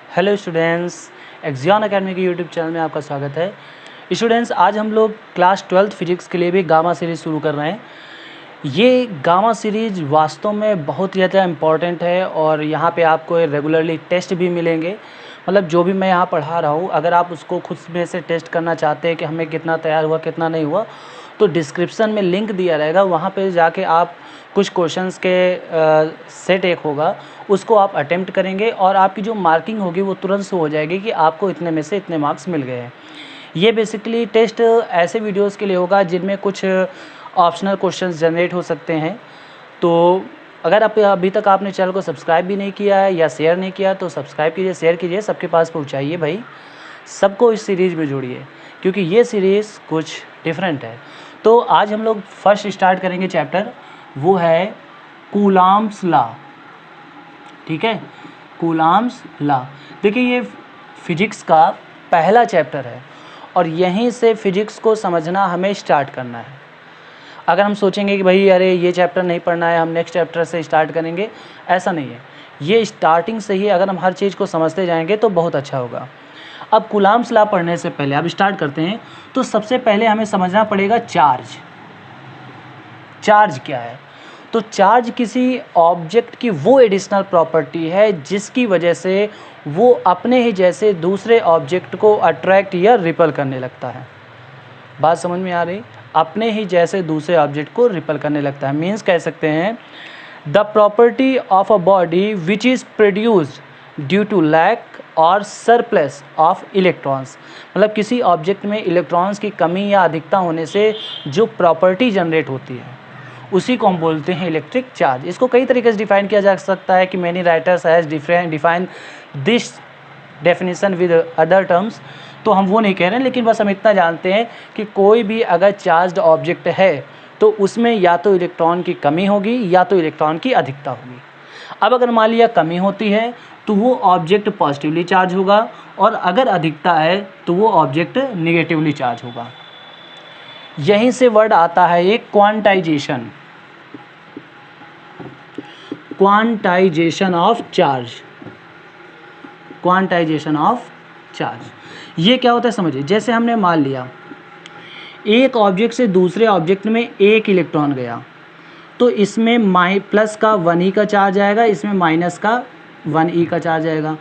Hello students, एक्जियन academy के YouTube channel में आपका स्वागत है। स्टूडेंट्स, आज हम लोग क्लास 12th फिजिक्स के लिए भी गामा सीरीज़ शुरू कर रहे हैं। ये गामा सीरीज़ वास्तव में बहुत ही ज़्यादा इम्पॉर्टेंट है और यहाँ पे आपको रेगुलरली टेस्ट भी मिलेंगे। मतलब जो भी मैं यहाँ पढ़ा रहा हूँ, अगर आप उसको खुद में से टेस्ट करना चाहते हैं कि हमें कितना तैयार हुआ कितना नहीं हुआ, तो डिस्क्रिप्शन में लिंक दिया रहेगा, वहाँ पे जाके आप कुछ क्वेश्चंस के सेट एक होगा, उसको आप अटेम्प्ट करेंगे और आपकी जो मार्किंग होगी वो तुरंत से हो जाएगी कि आपको इतने में से इतने मार्क्स मिल गए हैं। ये बेसिकली टेस्ट ऐसे वीडियोस के लिए होगा जिनमें कुछ ऑप्शनल क्वेश्चंस जनरेट हो सकते हैं। तो अगर आप अभी तक आपने चैनल को सब्सक्राइब भी नहीं किया है या शेयर नहीं किया तो सब्सक्राइब कीजिए, शेयर कीजिए, सबके पास पहुँचाइए भाई, सबको इस सीरीज़ में जोड़िए क्योंकि ये सीरीज़ कुछ डिफरेंट है। तो आज हम लोग फर्स्ट स्टार्ट करेंगे चैप्टर, वो है कूलॉम्स लॉ। ठीक है, कूलॉम्स लॉ। देखिए, ये फिजिक्स का पहला चैप्टर है और यहीं से फिजिक्स को समझना हमें स्टार्ट करना है। अगर हम सोचेंगे कि भाई अरे ये चैप्टर नहीं पढ़ना है, हम नेक्स्ट चैप्टर से स्टार्ट करेंगे, ऐसा नहीं है। ये स्टार्टिंग से ही अगर हम हर चीज़ को समझते जाएंगे तो बहुत अच्छा होगा। अब कूलॉम्स लॉ पढ़ने से पहले अब स्टार्ट करते हैं। तो सबसे पहले हमें समझना पड़ेगा चार्ज। चार्ज क्या है? तो चार्ज किसी ऑब्जेक्ट की वो एडिशनल प्रॉपर्टी है जिसकी वजह से वो अपने ही जैसे दूसरे ऑब्जेक्ट को अट्रैक्ट या रिपल करने लगता है। बात समझ में आ रही? अपने ही जैसे दूसरे ऑब्जेक्ट को रिपल करने लगता है। मीन्स कह सकते हैं the property of a body which is produced due to lack और सरप्लस ऑफ इलेक्ट्रॉन्स। मतलब किसी ऑब्जेक्ट में इलेक्ट्रॉन्स की कमी या अधिकता होने से जो प्रॉपर्टी जनरेट होती है उसी को हम बोलते हैं इलेक्ट्रिक चार्ज। इसको कई तरीके से डिफाइन किया जा सकता है कि many writers has define this definition with other terms, तो हम वो नहीं कह रहे हैं, लेकिन बस हम इतना जानते हैं कि कोई भी अगर चार्ज्ड ऑब्जेक्ट है तो उसमें या तो इलेक्ट्रॉन की कमी होगी या तो इलेक्ट्रॉन की अधिकता होगी। अब अगर मान लिया कमी होती है तो वो ऑब्जेक्ट पॉजिटिवली चार्ज होगा और अगर अधिकता है तो वो ऑब्जेक्ट निगेटिवली चार्ज होगा। यहीं से वर्ड आता है एक quantization, quantization of charge. Quantization of charge ये क्या होता है समझिए। जैसे हमने मान लिया एक ऑब्जेक्ट से दूसरे ऑब्जेक्ट में एक इलेक्ट्रॉन गया तो इसमें प्लस का 1e का चार्ज आएगा, इसमें माइनस का 1e का चार्ज आएगा।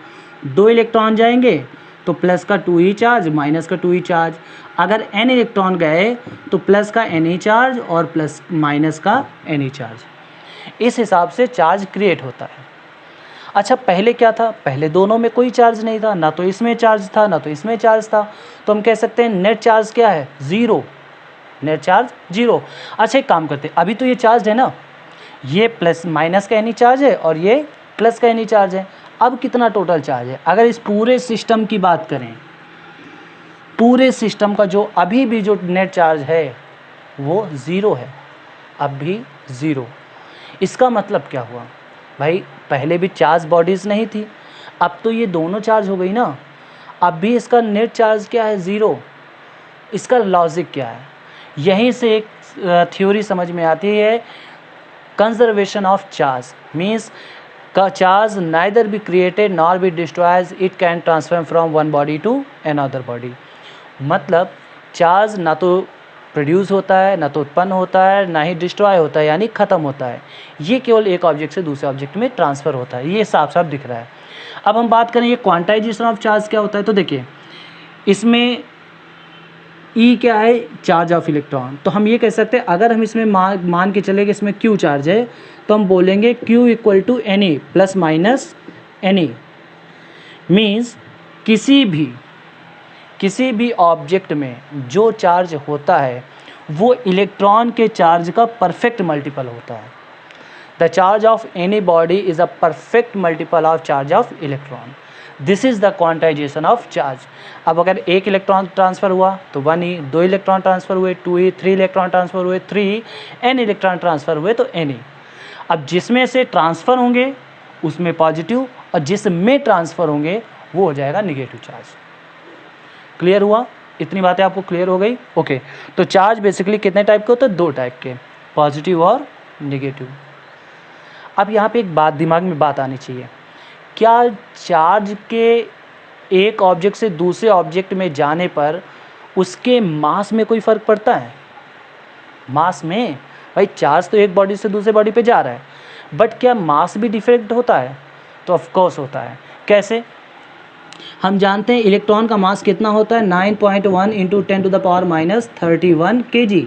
दो इलेक्ट्रॉन जाएंगे तो प्लस का 2e चार्ज, माइनस का 2e चार्ज। अगर n इलेक्ट्रॉन गए तो प्लस का ne चार्ज और प्लस माइनस का ne चार्ज। इस हिसाब से चार्ज क्रिएट होता है। अच्छा, पहले क्या था? पहले दोनों में कोई चार्ज नहीं था, ना तो इसमें चार्ज था ना तो इसमें चार्ज था, तो हम कह सकते हैं नेट चार्ज क्या है? ज़ीरो। Net charge zero. अच्छा, एक काम करते हैं, अभी तो ये चार्ज है ना, ये प्लस माइनस का ne चार्ज है और ये प्लस का ne चार्ज है। अब कितना टोटल चार्ज है? अगर इस पूरे सिस्टम की बात करें, पूरे सिस्टम का जो अभी भी जो नेट चार्ज है वो ज़ीरो है, अब भी ज़ीरो। इसका मतलब क्या हुआ भाई? पहले भी चार्ज बॉडीज़ नहीं थी, अब तो ये दोनों चार्ज हो गई ना, अब भी इसका नेट चार्ज क्या है? ज़ीरो। इसका लॉजिक क्या है? यहीं से एक थ्योरी समझ में आती है, कंजर्वेशन ऑफ चार्ज। मीन्स का charge neither be created nor be destroys, it can transfer from one body to another body. मतलब चार्ज ना तो प्रोड्यूस होता है, ना तो उत्पन्न होता है, ना ही डिस्ट्रॉय होता है यानी ख़त्म होता है। ये केवल एक ऑब्जेक्ट से दूसरे ऑब्जेक्ट में ट्रांसफ़र होता है। ये साफ साफ दिख रहा है। अब हम बात करें ये क्वांटाइजेशन ऑफ चार्ज क्या होता है, तो देखिए इसमें E क्या है? Charge of electron. तो हम ये कह सकते हैं, अगर हम इसमें मान के चले कि इसमें Q चार्ज है तो हम बोलेंगे Q equal to Ne plus minus Ne। Means किसी भी ऑब्जेक्ट में जो चार्ज होता है वो इलेक्ट्रॉन के चार्ज का परफेक्ट मल्टीपल होता है। The charge of any body is a perfect multiple of charge of electron. This is the quantization of charge. अब अगर एक इलेक्ट्रॉन ट्रांसफ़र हुआ तो 1e, दो इलेक्ट्रॉन ट्रांसफ़र हुए 2e, 3 इलेक्ट्रॉन ट्रांसफ़र हुए 3e, n इलेक्ट्रॉन ट्रांसफ़र हुए तो ne। अब जिसमें से ट्रांसफ़र होंगे उसमें पॉजिटिव और जिसमें ट्रांसफ़र होंगे वो हो जाएगा निगेटिव चार्ज। क्लियर हुआ? इतनी बातें आपको क्लियर हो गई? ओके। तो चार्ज बेसिकली कितने टाइप के होते हैं? दो टाइप के, पॉजिटिव और नेगेटिव। अब यहाँ पे एक बात दिमाग में बात आनी चाहिए, क्या चार्ज के एक ऑब्जेक्ट से दूसरे ऑब्जेक्ट में जाने पर उसके मास में कोई फ़र्क पड़ता है? मास में भाई चार्ज तो एक बॉडी से दूसरे बॉडी पे जा रहा है, बट क्या मास भी डिफरेंट होता है? तो ऑफ कोर्स होता है। कैसे? हम जानते हैं इलेक्ट्रॉन का मास कितना होता है, 9.1 इंटू 10⁻31 kg।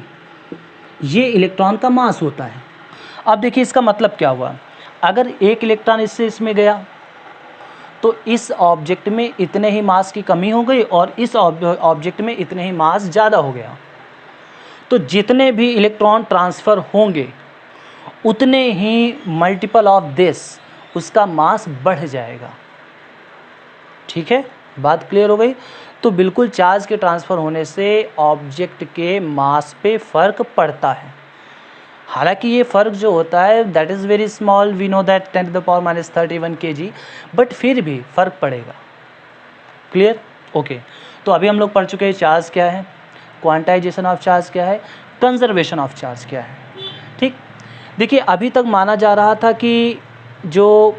ये इलेक्ट्रॉन का मास होता है। अब देखिए इसका मतलब क्या हुआ, अगर एक इलेक्ट्रॉन इससे इसमें गया तो इस ऑब्जेक्ट में इतने ही मास की कमी हो गई और इस ऑब्जेक्ट में इतने ही मास ज़्यादा हो गया। तो जितने भी इलेक्ट्रॉन ट्रांसफ़र होंगे उतने ही मल्टीपल ऑफ दिस उसका मास बढ़ जाएगा। ठीक है, बात क्लियर हो गई? तो बिल्कुल चार्ज के ट्रांसफ़र होने से ऑब्जेक्ट के मास पे फ़र्क पड़ता है। हालांकि ये फ़र्क जो होता है that is very small, we know that 10⁻31 kg, but फिर भी फ़र्क पड़ेगा। क्लियर? ओके। तो अभी हम लोग पढ़ चुके हैं चार्ज क्या है, क्वांटाइजेशन ऑफ चार्ज क्या है, कंजर्वेशन ऑफ चार्ज क्या है। ठीक, देखिए अभी तक माना जा रहा था कि जो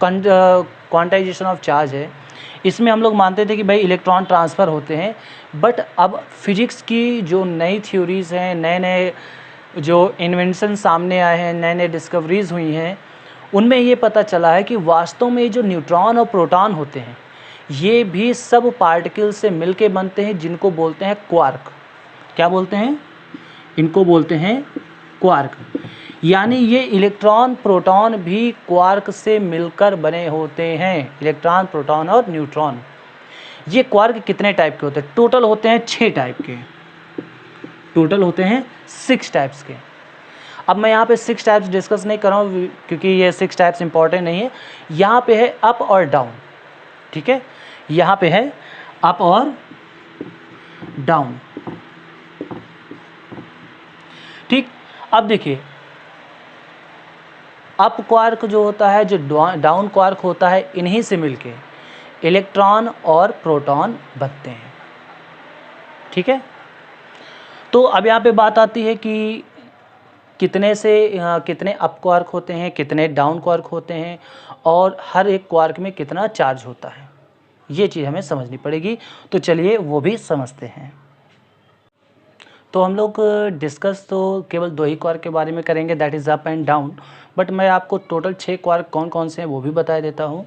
क्वांटाइजेशन ऑफ चार्ज है इसमें हम लोग मानते थे कि भाई इलेक्ट्रॉन ट्रांसफ़र होते हैं, बट अब फिजिक्स की जो नई थ्योरीज़ हैं, नए नए जो इन्वेंशन सामने आए हैं, नए नए डिस्कवरीज़ हुई हैं, उनमें ये पता चला है कि वास्तव में जो न्यूट्रॉन और प्रोटॉन होते हैं ये भी सब पार्टिकल से मिलके बनते हैं, जिनको बोलते हैं क्वार्क। क्या बोलते हैं? इनको बोलते हैं क्वार्क। यानी ये इलेक्ट्रॉन प्रोटॉन भी क्वार्क से मिलकर बने होते हैं। इलेक्ट्रॉन, प्रोटॉन और न्यूट्रॉन। ये क्वार्क कितने टाइप के होते हैं? टोटल होते हैं 6 टाइप के। टोटल होते हैं 6 टाइप्स के। अब मैं यहाँ पे 6 टाइप्स डिस्कस नहीं कर रहा हूँ क्योंकि ये 6 टाइप्स इंपॉर्टेंट नहीं है। यहाँ पे है अप और डाउन। ठीक है, यहाँ पे है अप और डाउन। ठीक, अब देखिए अप क्वार्क जो होता है, जो डाउन क्वार्क होता है, इन्हीं से मिलके इलेक्ट्रॉन और प्रोटॉन बनते हैं। ठीक है, तो अब यहाँ पे बात आती है कि कितने अप क्वार्क होते हैं, कितने डाउन क्वार्क होते हैं और हर एक क्वार्क में कितना चार्ज होता है। ये चीज़ हमें समझनी पड़ेगी। तो चलिए वो भी समझते हैं। तो हम लोग डिस्कस तो केवल 2 ही क्वार्क के बारे में करेंगे, that is up and down, but मैं आपको टोटल 6 क्वार्क कौन कौन से हैं वो भी बता देता हूँ।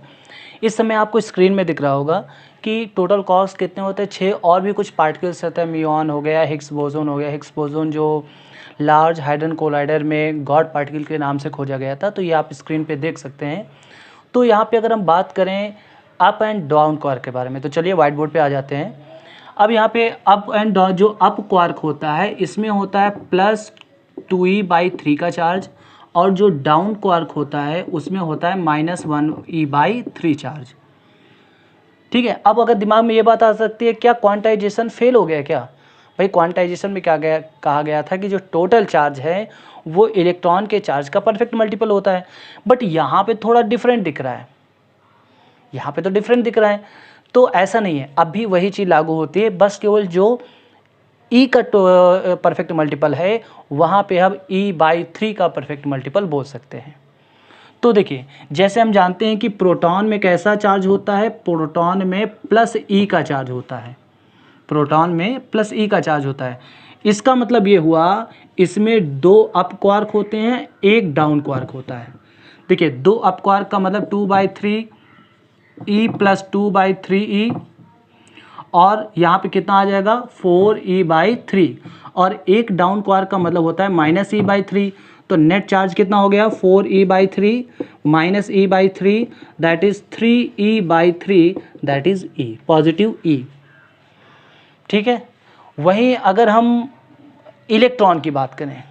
इस समय आपको स्क्रीन में दिख रहा होगा कि टोटल क्वार्क्स कितने होते हैं, 6। और भी कुछ पार्टिकल्स रहते हैं, म्यूऑन हो गया, हिग्स बोसोन हो गया। हिग्स बोसोन जो लार्ज हाइड्रोजन कोलाइडर में गॉड पार्टिकल के नाम से खोजा गया था, तो ये आप स्क्रीन पे देख सकते हैं। तो यहाँ पे अगर हम बात करें अप एंड डाउन क्वार्क के बारे में, तो चलिए व्हाइट बोर्ड पे आ जाते हैं। अब यहाँ पे अप एंड डाउन, जो अप क्वार्क होता है इसमें होता है +2e/3 का चार्ज, और जो डाउन क्वार्क होता है उसमें होता है -1e/3 चार्ज। ठीक है, अब अगर दिमाग में ये बात आ सकती है क्या क्वांटाइजेशन फेल हो गया क्या? भाई क्वांटाइजेशन में क्या कहा गया था कि जो टोटल चार्ज है वो इलेक्ट्रॉन के चार्ज का परफेक्ट मल्टीपल होता है, बट यहाँ पे थोड़ा डिफरेंट दिख रहा है। यहाँ पे तो डिफरेंट दिख रहा है, तो ऐसा नहीं है, अब भी वही चीज़ लागू होती है, बस केवल जो ई का परफेक्ट मल्टीपल है वहाँ पे हम e/3 का परफेक्ट मल्टीपल बोल सकते हैं। तो देखिए जैसे हम जानते हैं कि प्रोटॉन में कैसा चार्ज होता है, प्रोटॉन में +e का चार्ज होता है। प्रोटॉन में +e का चार्ज होता है। इसका मतलब ये हुआ इसमें 2 अप क्वार्क होते हैं, 1 डाउन क्वार्क होता है। देखिए 2 अप क्वार्क का मतलब 2/3 e + 2/3e, और यहाँ पे कितना आ जाएगा 4e/3, और 1 डाउन क्वार्क का मतलब होता है -e/3। तो नेट चार्ज कितना हो गया 4e/3 -e/3, that is 3e/3, that is e, positive e। ठीक है, वहीं अगर हम इलेक्ट्रॉन की बात करें,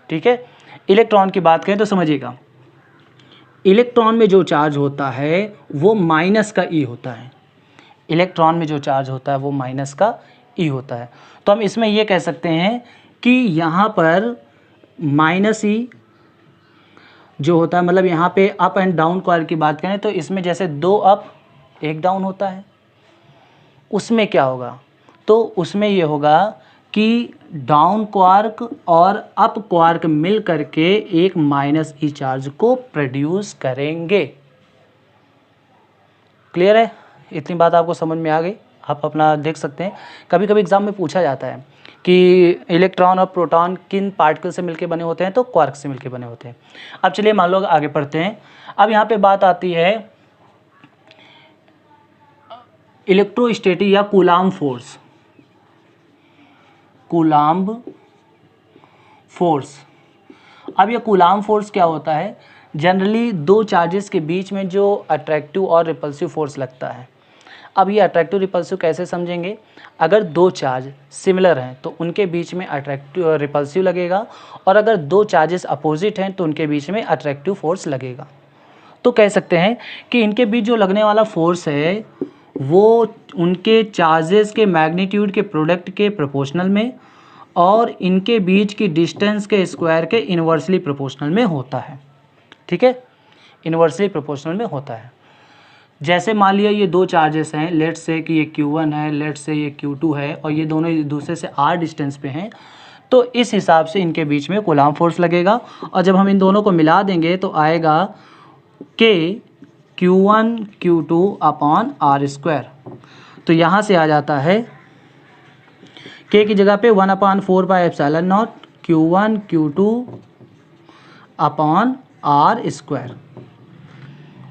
ठीक है, इलेक्ट्रॉन की बात करें तो समझिएगा इलेक्ट्रॉन में जो चार्ज होता है वो माइनस का e होता है। इलेक्ट्रॉन में जो चार्ज होता है वो माइनस का e होता है। तो हम इसमें ये कह सकते हैं कि यहाँ पर -e जो होता है, मतलब यहाँ पे अप एंड डाउन क्वार्क की बात करें तो इसमें जैसे 2 अप 1 डाउन होता है, उसमें क्या होगा, तो उसमें ये होगा कि डाउन क्वार्क और अप क्वार्क मिल करके एक -e चार्ज को प्रोड्यूस करेंगे। क्लियर है? इतनी बात आपको समझ में आ गई, आप अपना देख सकते हैं। कभी कभी एग्ज़ाम में पूछा जाता है कि इलेक्ट्रॉन और प्रोटॉन किन पार्टिकल से मिलकर बने होते हैं, तो क्वार्क से मिलकर बने होते हैं। अब चलिए मान लो आगे पढ़ते हैं। अब यहाँ पे बात आती है इलेक्ट्रोस्टैटिक या कूलाम्ब फोर्स। कूलाम्ब फोर्स, अब ये कूलाम्ब फोर्स क्या होता है? जनरली दो चार्जेस के बीच में जो अट्रैक्टिव और रिपल्सिव फोर्स लगता है। अब ये अट्रैक्टिव रिपल्सिव कैसे समझेंगे? अगर दो चार्ज सिमिलर हैं तो उनके बीच में अट्रैक्टिव रिपल्सिव लगेगा, और अगर दो चार्जेस अपोजिट हैं तो उनके बीच में अट्रैक्टिव फोर्स लगेगा। तो कह सकते हैं कि इनके बीच जो लगने वाला फोर्स है वो उनके चार्जेस के मैग्नीट्यूड के प्रोडक्ट के प्रोपोर्शनल में और इनके बीच की डिस्टेंस के स्क्वायर के इन्वर्सली प्रोपोर्शनल में होता है। ठीक है, इन्वर्सली प्रोपोर्शनल में होता है। जैसे मान लिया ये दो चार्जेस हैं, लेट्स से कि ये Q1 है, लेट्स से ये Q2 है, और ये दोनों एक दूसरे से r डिस्टेंस पे हैं, तो इस हिसाब से इनके बीच में कूलाम्ब फोर्स लगेगा। और जब हम इन दोनों को मिला देंगे तो आएगा K Q1 Q2 upon r²। तो यहाँ से आ जाता है K की जगह पे 1/4πε0 Q1 Q2 अपॉन r²।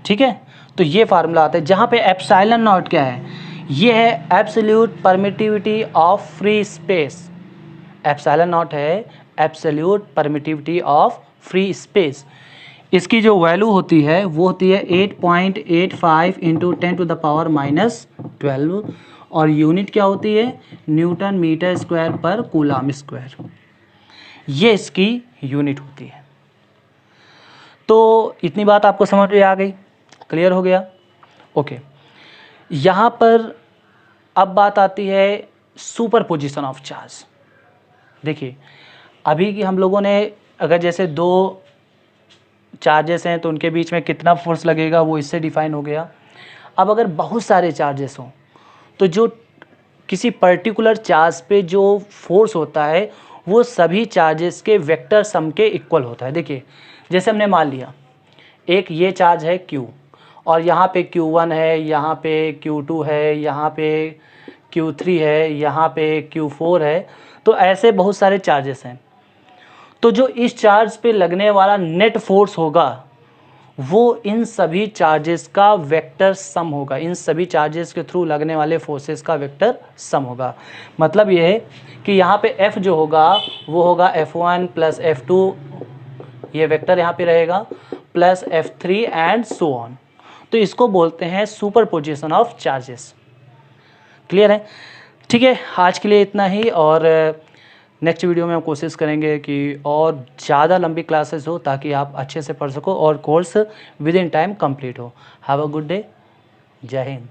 ठीक है, तो ये फार्मूला आता है जहाँ पे एप्सिलॉन नॉट क्या है? ये है absolute permittivity of free space. Epsilon not है absolute permittivity of free space. इसकी जो वैल्यू होती है वो होती है 8.85 इंटू 10⁻⁻12, और यूनिट क्या होती है? न्यूटन मीटर स्क्वायर पर कूलाम्ब स्क्वायर, ये इसकी यूनिट होती है। तो इतनी बात आपको समझ में आ गई, क्लियर हो गया? ओके, यहाँ पर अब बात आती है सुपर पोजिशन ऑफ चार्ज। देखिए अभी की हम लोगों ने अगर जैसे दो चार्जेस हैं तो उनके बीच में कितना फोर्स लगेगा वो इससे डिफाइन हो गया। अब अगर बहुत सारे चार्जेस हों तो जो किसी पर्टिकुलर चार्ज पे जो फोर्स होता है वो सभी चार्जेस के वेक्टर सम के इक्वल होता है। देखिए जैसे हमने मान लिया एक ये चार्ज है Q, और यहाँ पे Q1 है, यहाँ पे Q2 है, यहाँ पे Q3 है, यहाँ पे Q4 है, तो ऐसे बहुत सारे चार्जेस हैं। तो जो इस चार्ज पे लगने वाला नेट फोर्स होगा वो इन सभी चार्जेस का वेक्टर सम होगा, इन सभी चार्जेस के थ्रू लगने वाले फोर्सेस का वेक्टर सम होगा। मतलब ये है कि यहाँ पे F जो होगा वो होगा F1 प्लस F2, ये वेक्टर यहाँ पे रहेगा, plus F3 and so on. तो इसको बोलते हैं सुपरपोजिशन ऑफ चार्जेस। क्लियर है? ठीक है, आज के लिए इतना ही, और नेक्स्ट वीडियो में हम कोशिश करेंगे कि और ज़्यादा लंबी क्लासेस हो ताकि आप अच्छे से पढ़ सको और course with in time complete हो। हैव अ गुड डे, जय हिंद।